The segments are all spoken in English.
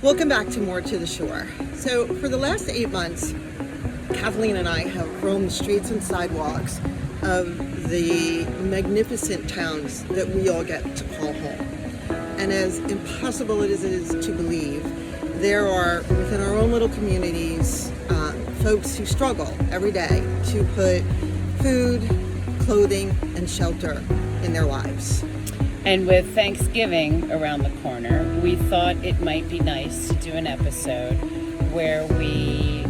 Welcome back to More to the Shore. So for the last 8 months, Kathleen and I have roamed the streets and sidewalks of the magnificent towns that we all get to call home. And as impossible as it is to believe, there are within our own little communities folks who struggle every day to put food, clothing, and shelter in their lives. And with Thanksgiving around the corner, we thought it might be nice to do an episode where we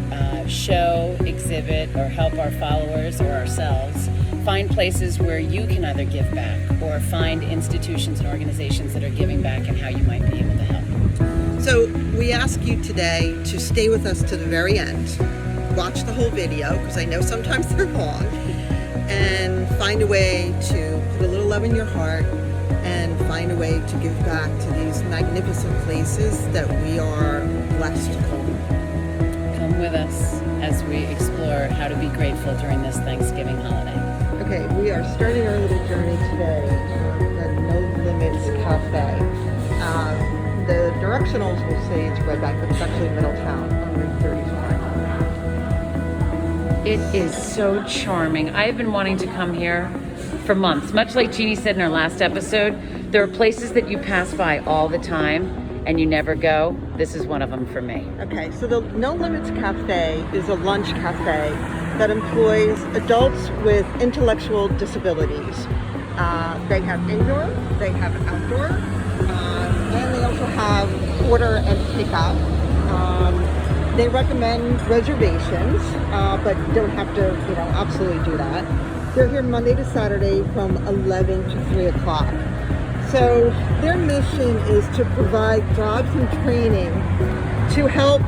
show, exhibit, or help our followers or ourselves find places where you can either give back or find institutions and organizations that are giving back and how you might be able to help. So we ask you today to stay with us to the very end. Watch the whole video, because I know sometimes they're long, and find a way to put a little love in your heart and find a way to give back to these magnificent places that we are blessed to call home. Come with us as we explore how to be grateful during this Thanksgiving holiday. Okay, we are starting our little journey today to the No Limits Cafe. The directionals will say it's Red Bank, but it's actually Middletown on Route 35. It is so charming. I've been wanting to come here for months. Much like Jeannie said in our last episode, there are places that you pass by all the time and you never go. This is one of them for me. Okay, so the No Limits Cafe is a lunch cafe that employs adults with intellectual disabilities. They have indoor, they have outdoor, and they also have order and pickup. They recommend reservations, but don't have to, absolutely do that. They're here Monday to Saturday from 11 to 3 o'clock. So their mission is to provide jobs and training to help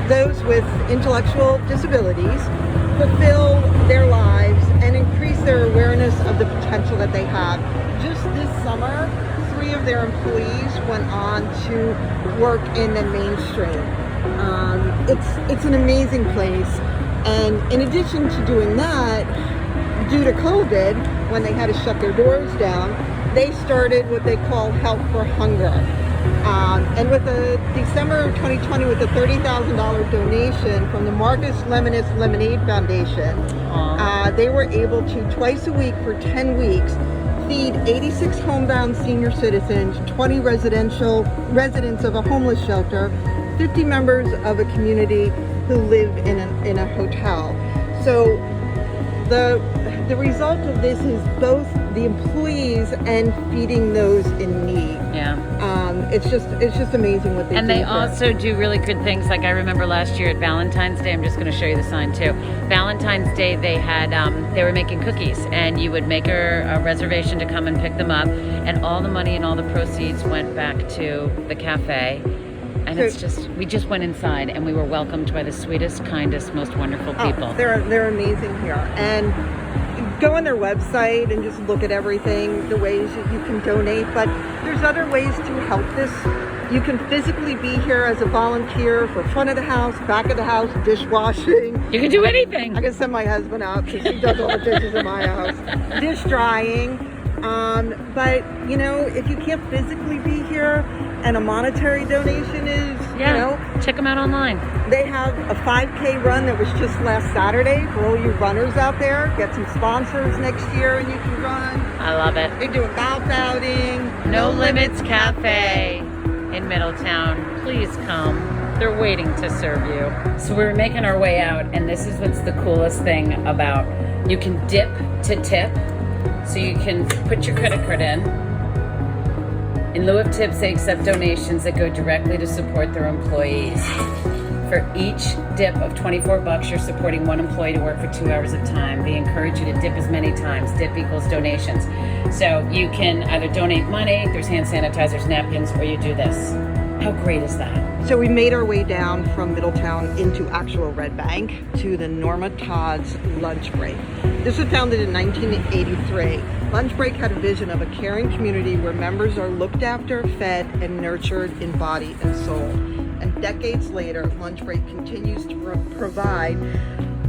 those with intellectual disabilities fulfill their lives and increase their awareness of the potential that they have. Just this summer, 3 of their employees went on to work in the mainstream. It's an amazing place, and in addition to doing that, due to COVID, when they had to shut their doors down, they started what they call Help for Hunger. And with the December 2020, with a $30,000 donation from the Marcus Lemonis Lemonade Foundation, they were able to twice a week for 10 weeks feed 86 homebound senior citizens, 20 residents of a homeless shelter, 50 members of a community who live in a hotel. So the result of this is both the employees and feeding those in need. Yeah. It's just amazing what they do. And they also do really good things. Like I remember last year at Valentine's Day, I'm just going to show you the sign too. Valentine's Day, they had they were making cookies, and you would make a reservation to come and pick them up, and all the money and all the proceeds went back to the cafe. And we just went inside and we were welcomed by the sweetest, kindest, most wonderful people. They're amazing here. And go on their website and just look at everything, the ways that you can donate. But there's other ways to help this. You can physically be here as a volunteer for front of the house, back of the house, dishwashing. You can do anything. I can send my husband out because he does all the dishes in my house. Dish drying. But, if you can't physically be here and a monetary donation is, check them out online. They have a 5K run that was just last Saturday for all you runners out there. Get some sponsors next year and you can run. I love it. They do a golf outing. No Limits Cafe in Middletown. Please come. They're waiting to serve you. So we're making our way out, and this is what's the coolest thing about, you can dip to tip. So you can put your credit card in. In lieu of tips, they accept donations that go directly to support their employees. For each dip of $24, you're supporting one employee to work for 2 hours of time. They encourage you to dip as many times. Dip equals donations. So you can either donate money, there's hand sanitizers, napkins, or you do this. How great is that? So we made our way down from Middletown into actual Red Bank to the Norma Todds lunch break. This was founded in 1983. Lunch Break had a vision of a caring community where members are looked after, fed, and nurtured in body and soul. And decades later, Lunch Break continues to provide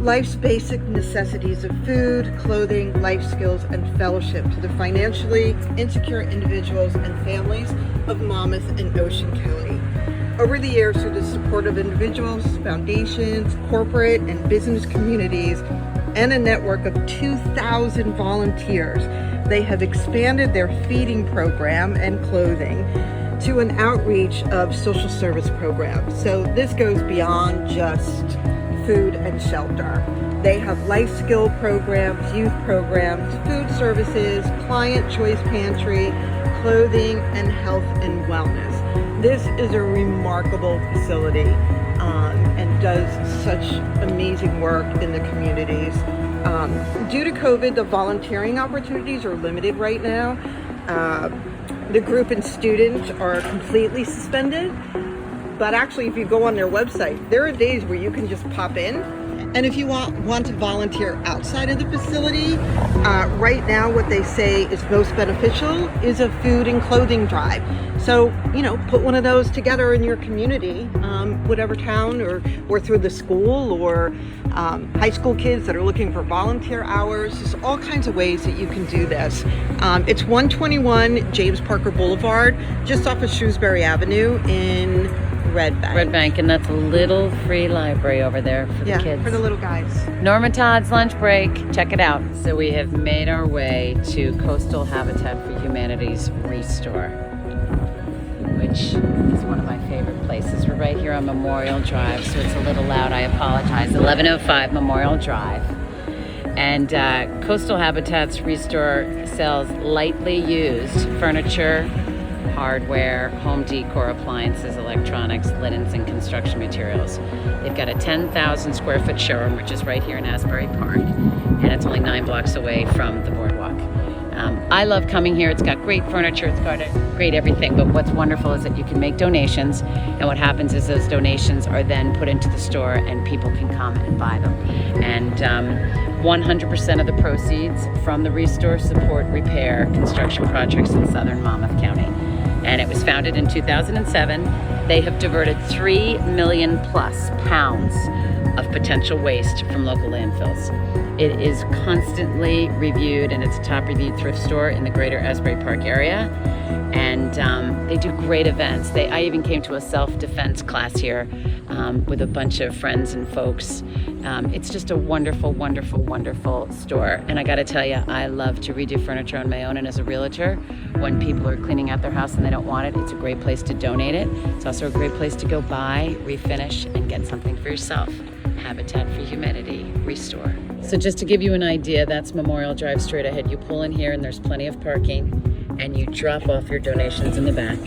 life's basic necessities of food, clothing, life skills, and fellowship to the financially insecure individuals and families of Monmouth and Ocean County. Over the years, through the support of individuals, foundations, corporate and business communities, and a network of 2,000 volunteers, they have expanded their feeding program and clothing to an outreach of social service programs. So this goes beyond just food and shelter. They have life skill programs, youth programs, food services, client choice pantry, clothing, and health and wellness. This is a remarkable facility and does such amazing work in the communities. Due to COVID, the volunteering opportunities are limited right now. The group and students are completely suspended, but actually if you go on their website, there are days where you can just pop in. And if you want to volunteer outside of the facility, right now what they say is most beneficial is a food and clothing drive. So, put one of those together in your community, whatever town or through the school or high school kids that are looking for volunteer hours. There's all kinds of ways that you can do this. It's 121 James Parker Boulevard, just off of Shrewsbury Avenue in Red Bank. And that's a little free library over there for the kids. For the little guys. Norma Todds lunch break. Check it out. So we have made our way to Coastal Habitat for Humanity's Restore, which is one of my favorite places. We're right here on Memorial Drive, so it's a little loud. I apologize. 1105 Memorial Drive. And Coastal Habitat's Restore sells lightly used furniture, hardware, home decor, appliances, electronics, linens, and construction materials. They've got a 10,000 square foot showroom, which is right here in Asbury Park, and it's only 9 blocks away from the boardwalk. I love coming here. It's got great furniture, it's got great everything, but what's wonderful is that you can make donations, and what happens is those donations are then put into the store and people can come and buy them. And 100% of the proceeds from the Restore support repair construction projects in southern Monmouth County. And it was founded in 2007. They have diverted 3 million plus pounds of potential waste from local landfills. It is constantly reviewed, and it's a top reviewed thrift store in the greater Asbury Park area. And they do great events. I even came to a self-defense class here with a bunch of friends and folks. It's just a wonderful, wonderful, wonderful store. And I gotta tell you, I love to redo furniture on my own, and as a realtor, when people are cleaning out their house and they don't want it, it's a great place to donate it. It's also a great place to go buy, refinish, and get something for yourself. Habitat for Humanity Restore. So just to give you an idea, that's Memorial Drive straight ahead. You pull in here and there's plenty of parking, and you drop off your donations in the back.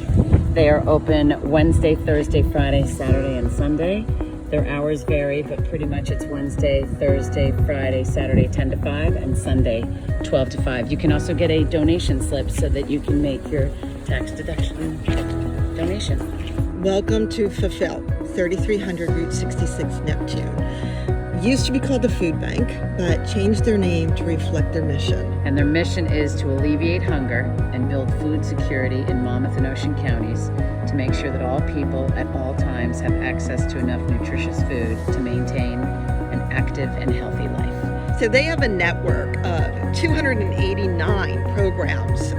They are open Wednesday, Thursday, Friday, Saturday, and Sunday. Their hours vary, but pretty much it's Wednesday, Thursday, Friday, Saturday 10 to 5, and Sunday 12 to 5. You can also get a donation slip so that you can make your tax deduction donation. Welcome to Fulfill, 3300 Route 66 Neptune. Used to be called the Food Bank, but changed their name to reflect their mission. And their mission is to alleviate hunger and build food security in Monmouth and Ocean counties to make sure that all people at all times have access to enough nutritious food to maintain an active and healthy life. So they have a network of 289 programs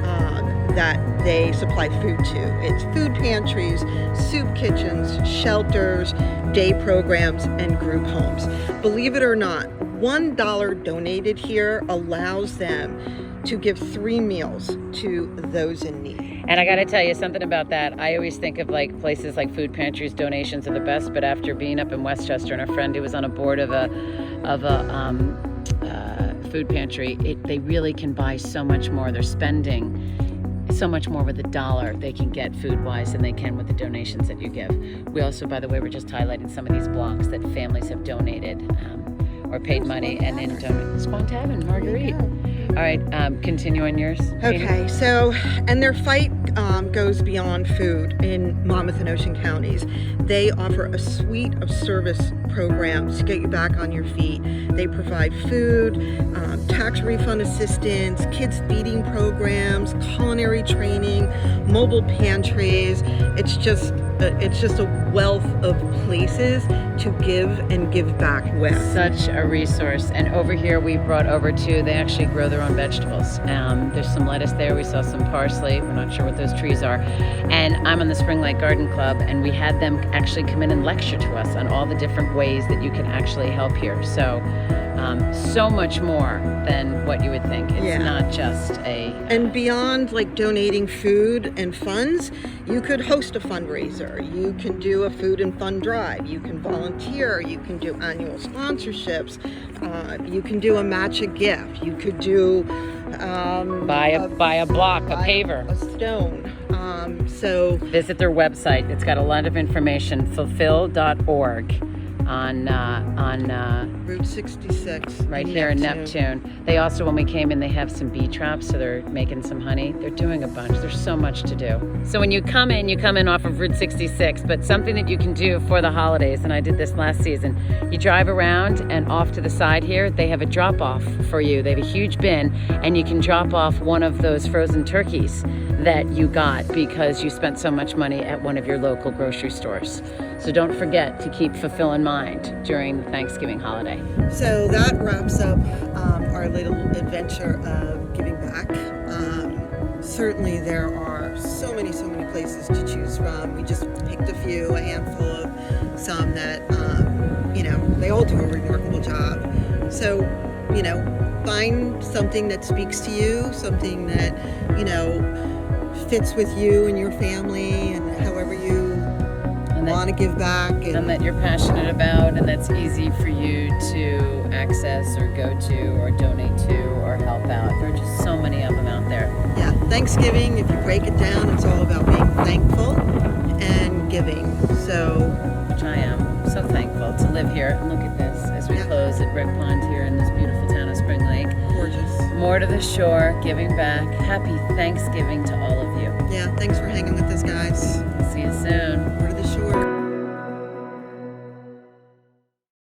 that they supply food to. It's food pantries, soup kitchens, shelters, day programs, and group homes. Believe it or not, $1 donated here allows them to give 3 meals to those in need. And I got to tell you something about that. I always think of like places like food pantries, donations are the best. But after being up in Westchester, and a friend who was on a board of a food pantry, they really can buy so much more. They're spending so much more with $1 they can get food-wise than they can with the donations that you give. We also, by the way, we're just highlighting some of these blocks that families have donated or paid money and then donated. Swan Tavern, Marguerite. All right, continue on yours. Okay, so, and their fight goes beyond food in Monmouth and Ocean counties. They offer a suite of service programs to get you back on your feet. They provide food, tax refund assistance, kids feeding programs, culinary training, mobile pantries. It's just it's just a wealth of places to give and give back with. Such a resource. And over here we brought over to, they actually grow their own vegetables. There's some lettuce there, we saw some parsley, we're not sure what those trees are. And I'm on the Spring Lake Garden Club, and we had them actually come in and lecture to us on all the different ways that you can actually help here. So so much more than what you would think. It's not just a... And beyond like donating food and funds, you could host a fundraiser. You can do a food and fun drive. You can volunteer. You can do annual sponsorships. You can do a match a gift. You could do... buy a block, a paver. A stone. So... Visit their website. It's got a lot of information, fulfill.org. On Route 66 right here in Neptune. They also, when we came in, they have some bee traps, so they're making some honey. They're doing a bunch. There's so much to do. So when you come in off of Route 66, but something that you can do for the holidays, and I did this last season, you drive around and off to the side here, they have a drop off for you. They have a huge bin, and you can drop off one of those frozen turkeys that you got because you spent so much money at one of your local grocery stores. So don't forget to keep Fulfill in mind during the Thanksgiving holiday. So that wraps up our little adventure of giving back. Certainly there are so many places to choose from. We just picked a few, a handful of some that, they all do a remarkable job. So, find something that speaks to you, something that, fits with you and your family and however you want to give back. And that you're passionate about, and that's easy for you to access or go to or donate to or help out. There are just so many of them out there. Yeah, Thanksgiving, if you break it down, it's all about being thankful and giving. Which I am so thankful to live here. And look at this as we close at Red Pond here in this beautiful town of Spring Lake. Gorgeous. More to the shore, giving back. Happy Thanksgiving to all of you. Yeah, thanks for hanging with us, guys. See you soon.